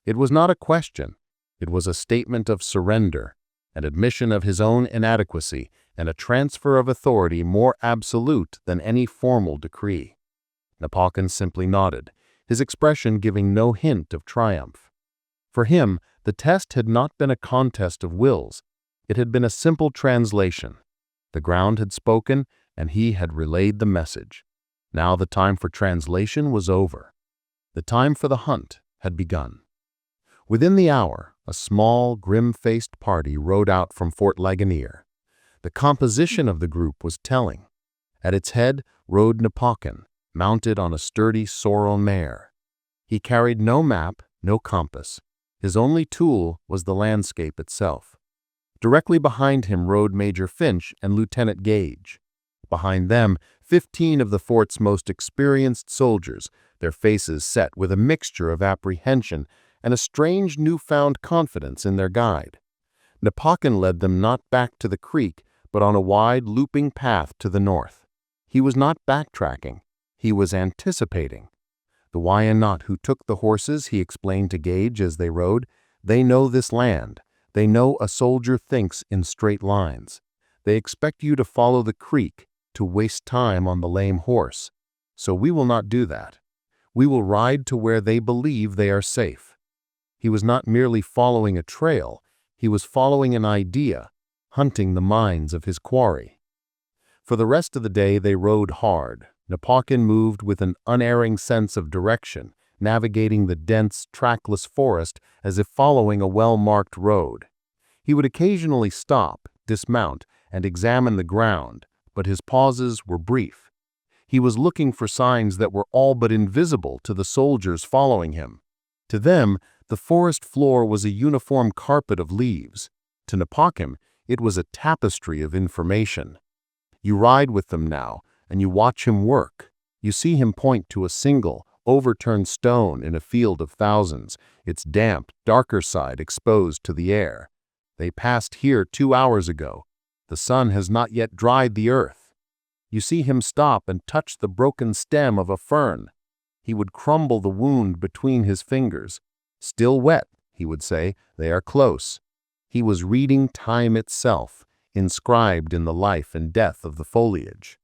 It was not a question. It was a statement of surrender, an admission of his own inadequacy, and a transfer of authority more absolute than any formal decree. Napoleon simply nodded, his expression giving no hint of triumph. For him, the test had not been a contest of wills. It had been a simple translation. The ground had spoken, and he had relayed the message. Now the time for translation was over. The time for the hunt had begun. Within the hour, a small, grim-faced party rode out from Fort Ligonier. The composition of the group was telling. At its head rode Napoleon, mounted on a sturdy sorrel mare. He carried no map, no compass. His only tool was the landscape itself. Directly behind him rode Major Finch and Lieutenant Gage. Behind them, 15 of the fort's most experienced soldiers, their faces set with a mixture of apprehension and a strange newfound confidence in their guide. Napoleon led them not back to the creek, but on a wide, looping path to the north. He was not backtracking. He was anticipating. The Wyandot who took the horses, he explained to Gage as they rode, they know this land. They know a soldier thinks in straight lines. They expect you to follow the creek, to waste time on the lame horse. So we will not do that. We will ride to where they believe they are safe. He was not merely following a trail. He was following an idea, hunting the minds of his quarry. For the rest of the day they rode hard. Napoleon moved with an unerring sense of direction, navigating the dense, trackless forest as if following a well-marked road. He would occasionally stop, dismount, and examine the ground, but his pauses were brief. He was looking for signs that were all but invisible to the soldiers following him. To them, the forest floor was a uniform carpet of leaves. To Napoleon, it was a tapestry of information. You ride with them now, and you watch him work. You see him point to a single, overturned stone in a field of thousands, its damp, darker side exposed to the air. They passed here 2 hours ago. The sun has not yet dried the earth. You see him stop and touch the broken stem of a fern. He would crumble the wound between his fingers. "Still wet," he would say, "they are close." He was reading time itself, inscribed in the life and death of the foliage.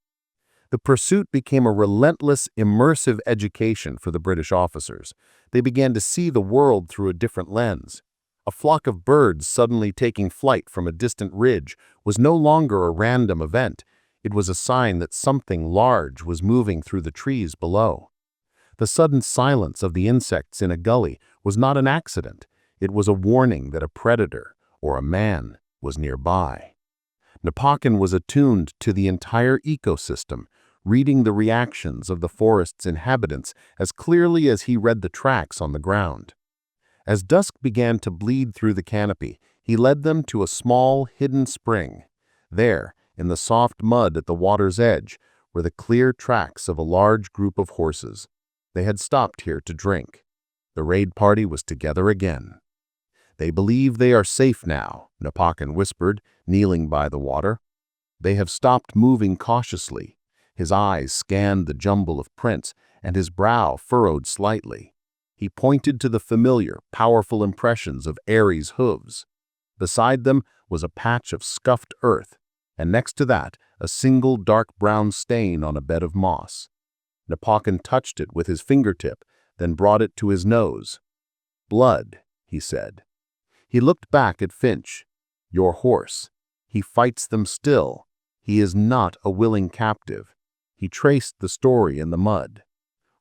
The pursuit became a relentless, immersive education for the British officers. They began to see the world through a different lens. A flock of birds suddenly taking flight from a distant ridge was no longer a random event. It was a sign that something large was moving through the trees below. The sudden silence of the insects in a gully was not an accident. It was a warning that a predator or a man was nearby. Napoleon was attuned to the entire ecosystem, reading the reactions of the forest's inhabitants as clearly as he read the tracks on the ground. As dusk began to bleed through the canopy, he led them to a small, hidden spring. There, in the soft mud at the water's edge, were the clear tracks of a large group of horses. They had stopped here to drink. The raid party was together again. "They believe they are safe now," Napoleon whispered, kneeling by the water. "They have stopped moving cautiously." His eyes scanned the jumble of prints, and his brow furrowed slightly. He pointed to the familiar, powerful impressions of Ares' hooves. Beside them was a patch of scuffed earth, and next to that, a single dark brown stain on a bed of moss. Napoleon touched it with his fingertip, then brought it to his nose. "Blood," he said. He looked back at Finch. "Your horse. He fights them still. He is not a willing captive." He traced the story in the mud.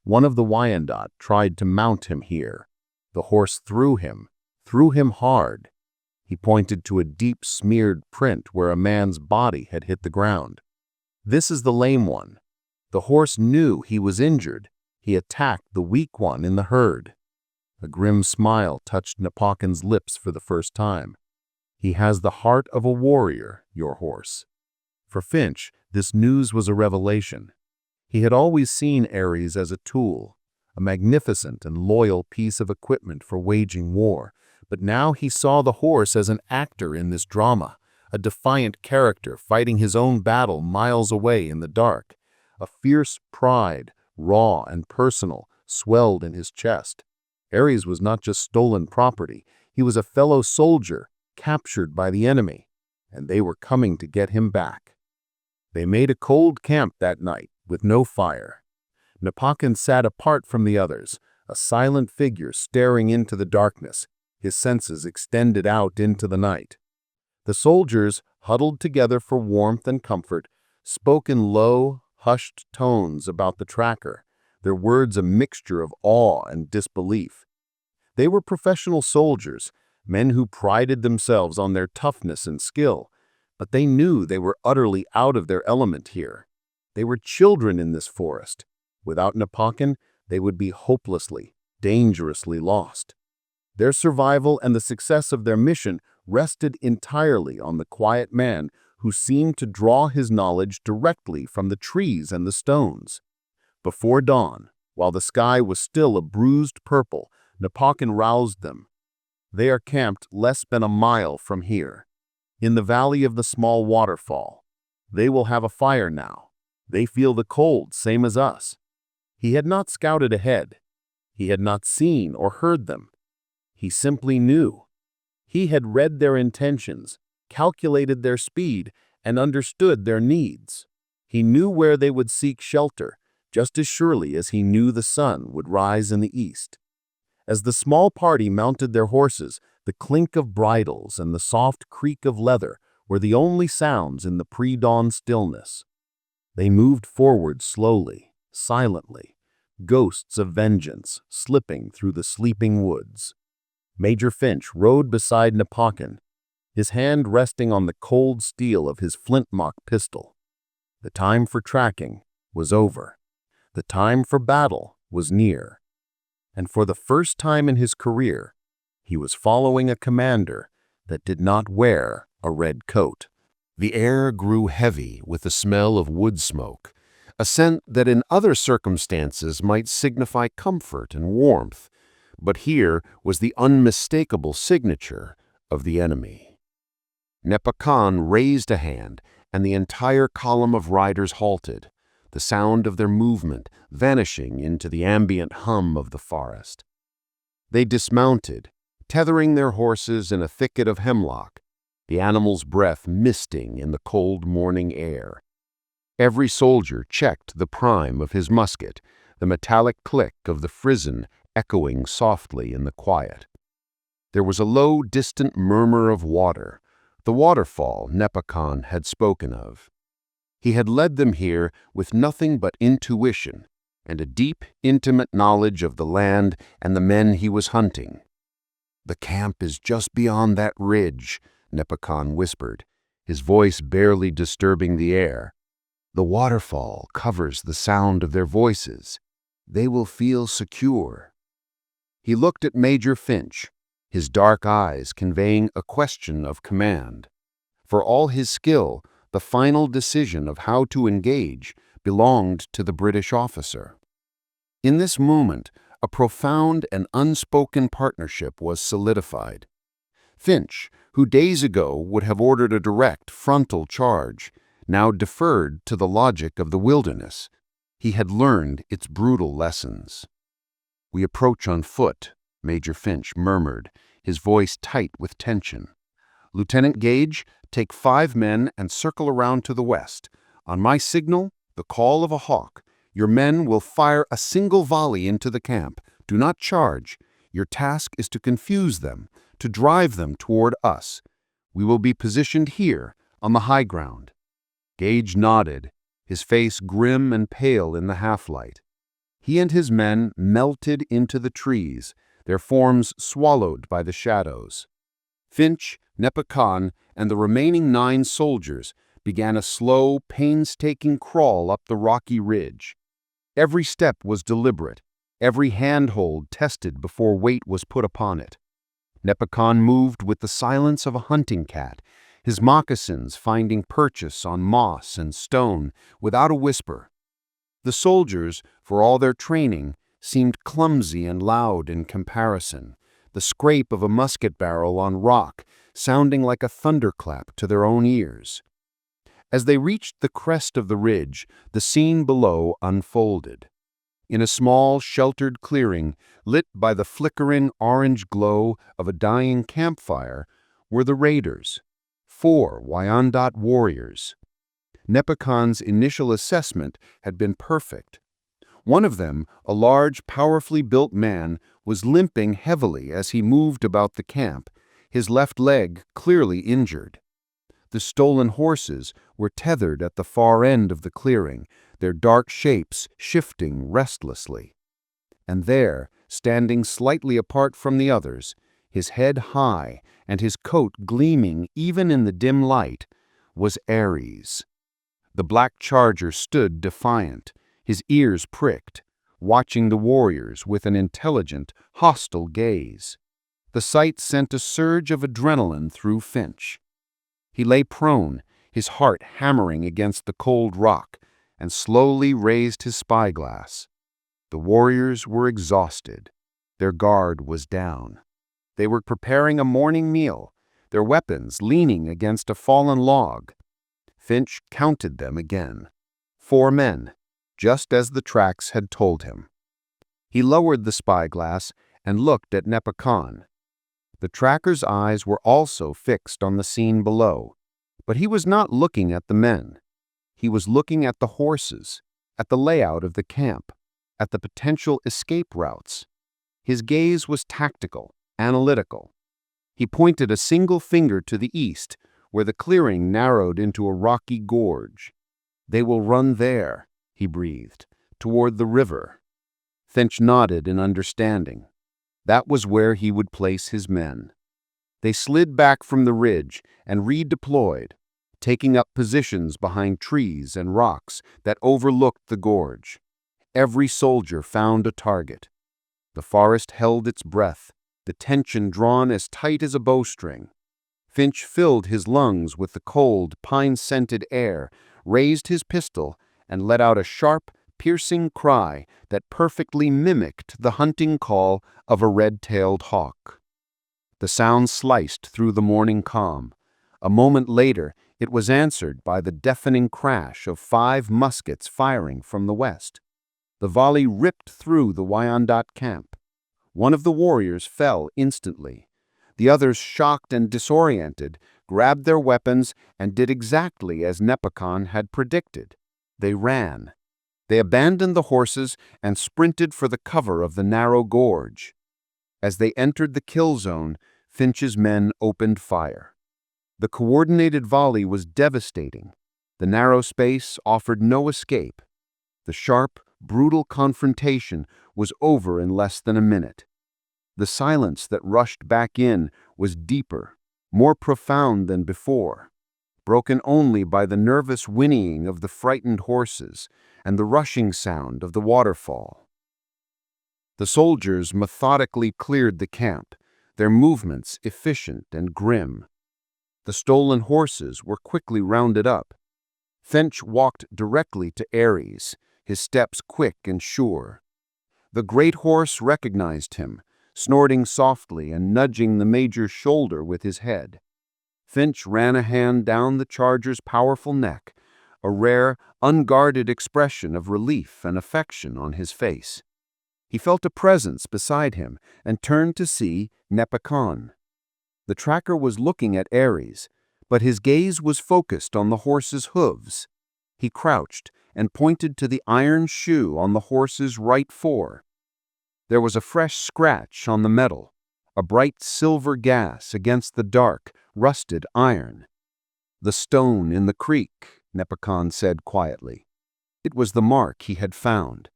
One of the Wyandot tried to mount him here. The horse threw him hard. He pointed to a deep smeared print where a man's body had hit the ground. "This is the lame one. The horse knew he was injured. He attacked the weak one in the herd." A grim smile touched Napoleon's lips for the first time. "He has the heart of a warrior, your horse." For Finch, this news was a revelation. He had always seen Ares as a tool, a magnificent and loyal piece of equipment for waging war, but now he saw the horse as an actor in this drama, a defiant character fighting his own battle miles away in the dark. A fierce pride, raw and personal, swelled in his chest. Ares was not just stolen property, he was a fellow soldier, captured by the enemy, and they were coming to get him back. They made a cold camp that night, with no fire. Napoleon sat apart from the others, a silent figure staring into the darkness, his senses extended out into the night. The soldiers, huddled together for warmth and comfort, spoke in low, hushed tones about the tracker, their words a mixture of awe and disbelief. They were professional soldiers, men who prided themselves on their toughness and skill, but they knew they were utterly out of their element here. They were children in this forest. Without Napoleon, they would be hopelessly, dangerously lost. Their survival and the success of their mission rested entirely on the quiet man who seemed to draw his knowledge directly from the trees and the stones. Before dawn, while the sky was still a bruised purple, Napoleon roused them. "They are camped less than a mile from here, in the valley of the small waterfall. They will have a fire now. They feel the cold, same as us." He had not scouted ahead. He had not seen or heard them. He simply knew. He had read their intentions, calculated their speed, and understood their needs. He knew where they would seek shelter, just as surely as he knew the sun would rise in the east. As the small party mounted their horses, the clink of bridles and the soft creak of leather were the only sounds in the pre-dawn stillness. They moved forward slowly, silently, ghosts of vengeance slipping through the sleeping woods. Major Finch rode beside Napoleon, his hand resting on the cold steel of his flintlock pistol. The time for tracking was over. The time for battle was near. And for the first time in his career, he was following a commander that did not wear a red coat. The air grew heavy with the smell of wood smoke, a scent that in other circumstances might signify comfort and warmth, but here was the unmistakable signature of the enemy. Napoleon raised a hand, and the entire column of riders halted, the sound of their movement vanishing into the ambient hum of the forest. They dismounted, tethering their horses in a thicket of hemlock, the animal's breath misting in the cold morning air. Every soldier checked the prime of his musket, the metallic click of the frizzen echoing softly in the quiet. There was a low, distant murmur of water, the waterfall Napoleon had spoken of. He had led them here with nothing but intuition and a deep, intimate knowledge of the land and the men he was hunting. "The camp is just beyond that ridge," Napoleon whispered, his voice barely disturbing the air. "The waterfall covers the sound of their voices. They will feel secure." He looked at Major Finch, his dark eyes conveying a question of command. For all his skill, the final decision of how to engage belonged to the British officer. In this moment, a profound and unspoken partnership was solidified. Finch, who days ago would have ordered a direct frontal charge, now deferred to the logic of the wilderness. He had learned its brutal lessons. "We approach on foot," Major Finch murmured, his voice tight with tension. Lieutenant Gage, take 5 men and circle around to the west. On my signal, the call of a hawk, your men will fire a single volley into the camp. Do not charge. Your task is to confuse them, to drive them toward us. We will be positioned here, on the high ground." Gage nodded, his face grim and pale in the half-light. He and his men melted into the trees, their forms swallowed by the shadows. Finch, Nepakan, and the remaining 9 soldiers began a slow, painstaking crawl up the rocky ridge. Every step was deliberate, every handhold tested before weight was put upon it. Nepakan moved with the silence of a hunting cat, his moccasins finding purchase on moss and stone without a whisper. The soldiers, for all their training, seemed clumsy and loud in comparison, the scrape of a musket barrel on rock sounding like a thunderclap to their own ears. As they reached the crest of the ridge, the scene below unfolded. In a small, sheltered clearing, lit by the flickering orange glow of a dying campfire, were the raiders, 4 Wyandot warriors. Nepakan's initial assessment had been perfect. One of them, a large, powerfully built man, was limping heavily as he moved about the camp, his left leg clearly injured. The stolen horses were tethered at the far end of the clearing, their dark shapes shifting restlessly. And there, standing slightly apart from the others, his head high and his coat gleaming even in the dim light, was Ares. The black charger stood defiant, his ears pricked, watching the warriors with an intelligent, hostile gaze. The sight sent a surge of adrenaline through Finch. He lay prone, his heart hammering against the cold rock, and slowly raised his spyglass. The warriors were exhausted. Their guard was down. They were preparing a morning meal, their weapons leaning against a fallen log. Finch counted them again. 4 men, just as the tracks had told him. He lowered the spyglass and looked at Nepakan. The tracker's eyes were also fixed on the scene below, but he was not looking at the men. He was looking at the horses, at the layout of the camp, at the potential escape routes. His gaze was tactical, analytical. He pointed a single finger to the east, where the clearing narrowed into a rocky gorge. "They will run there," he breathed, "toward the river." Finch nodded in understanding. That was where he would place his men. They slid back from the ridge and redeployed, taking up positions behind trees and rocks that overlooked the gorge. Every soldier found a target. The forest held its breath, the tension drawn as tight as a bowstring. Finch filled his lungs with the cold, pine-scented air, raised his pistol, and let out a sharp, piercing cry that perfectly mimicked the hunting call of a red-tailed hawk. The sound sliced through the morning calm. A moment later, it was answered by the deafening crash of 5 muskets firing from the west. The volley ripped through the Wyandot camp. One of the warriors fell instantly. The others, shocked and disoriented, grabbed their weapons and did exactly as Nepakan had predicted. They ran. They abandoned the horses and sprinted for the cover of the narrow gorge. As they entered the kill zone, Finch's men opened fire. The coordinated volley was devastating. The narrow space offered no escape. The sharp, brutal confrontation was over in less than a minute. The silence that rushed back in was deeper, more profound than before, broken only by the nervous whinnying of the frightened horses and the rushing sound of the waterfall. The soldiers methodically cleared the camp, their movements efficient and grim. The stolen horses were quickly rounded up. Finch walked directly to Ares, his steps quick and sure. The great horse recognized him, snorting softly and nudging the major's shoulder with his head. Finch ran a hand down the charger's powerful neck, a rare, unguarded expression of relief and affection on his face. He felt a presence beside him and turned to see Nepakan. The tracker was looking at Aries, but his gaze was focused on the horse's hooves. He crouched and pointed to the iron shoe on the horse's right fore. There was a fresh scratch on the metal, a bright silver gas against the dark, rusted iron. "The stone in the creek," Nepacon said quietly. It was the mark he had found,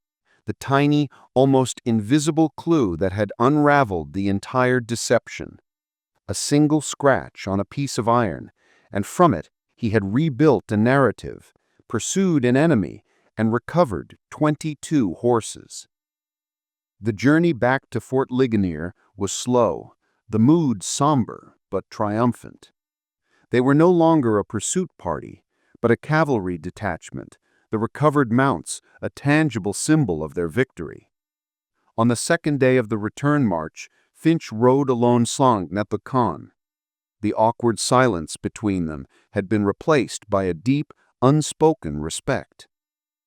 the tiny, almost invisible clue that had unraveled the entire deception. A single scratch on a piece of iron, and from it he had rebuilt a narrative, pursued an enemy, and recovered 22 horses. The journey back to Fort Ligonier was slow, the mood somber but triumphant. They were no longer a pursuit party, but a cavalry detachment, the recovered mounts a tangible symbol of their victory. On the second day of the return march, Finch rode alongside Nepacon. The awkward silence between them had been replaced by a deep, unspoken respect.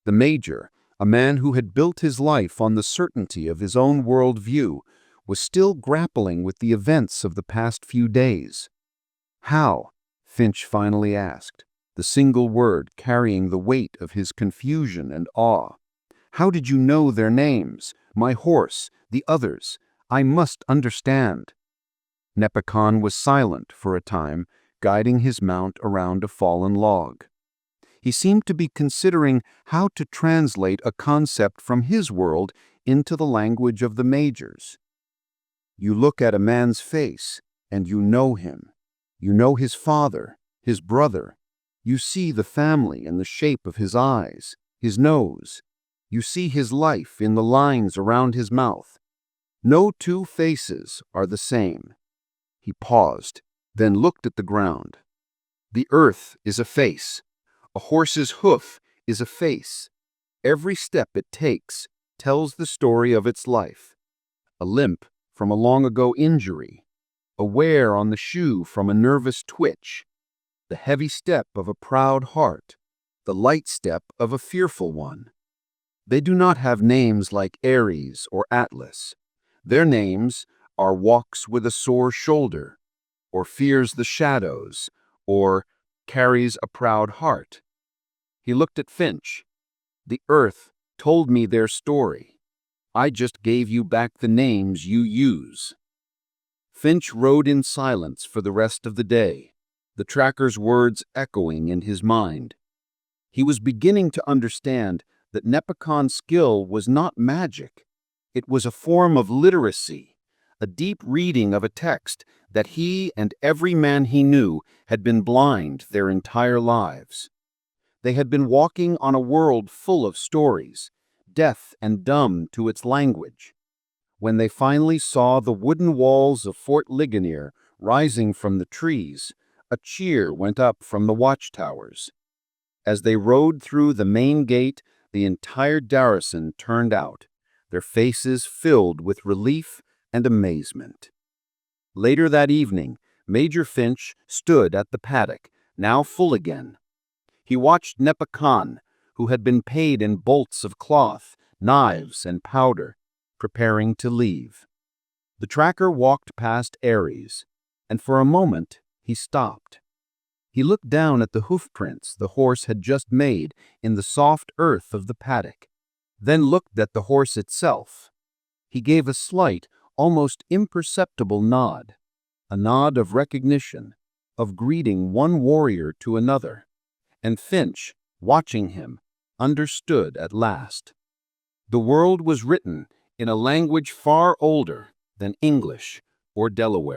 The major, a man who had built his life on the certainty of his own world view, was still grappling with the events of the past few days. "How?" Finch finally asked, the single word carrying the weight of his confusion and awe. "How did you know their names? My horse, the others? I must understand." Nepacon was silent for a time, guiding his mount around a fallen log. He seemed to be considering how to translate a concept from his world into the language of the majors. "You look at a man's face, and you know him. You know his father, his brother. You see the family in the shape of his eyes, his nose. You see his life in the lines around his mouth. No two faces are the same." He paused, then looked at the ground. "The earth is a face. A horse's hoof is a face. Every step it takes tells the story of its life. A limp from a long-ago injury, a wear on the shoe from a nervous twitch, the heavy step of a proud heart, the light step of a fearful one. They do not have names like Aries or Atlas. Their names are walks with a sore shoulder, or fears the shadows, or carries a proud heart." He looked at Finch. "The earth told me their story. I just gave you back the names you use." Finch rode in silence for the rest of the day, the tracker's words echoing in his mind. He was beginning to understand that Nepacon's skill was not magic. It was a form of literacy, a deep reading of a text that he and every man he knew had been blind their entire lives. They had been walking on a world full of stories, deaf and dumb to its language. When they finally saw the wooden walls of Fort Ligonier rising from the trees, a cheer went up from the watchtowers. As they rode through the main gate, the entire garrison turned out, their faces filled with relief and amazement. Later that evening, Major Finch stood at the paddock, now full again. He watched Nepacon, who had been paid in bolts of cloth, knives, and powder, preparing to leave. The tracker walked past Aries, and for a moment he stopped. He looked down at the hoofprints the horse had just made in the soft earth of the paddock, then looked at the horse itself. He gave a slight, almost imperceptible nod, a nod of recognition, of greeting one warrior to another. And Finch, watching him, understood at last. The world was written in a language far older than English or Delaware.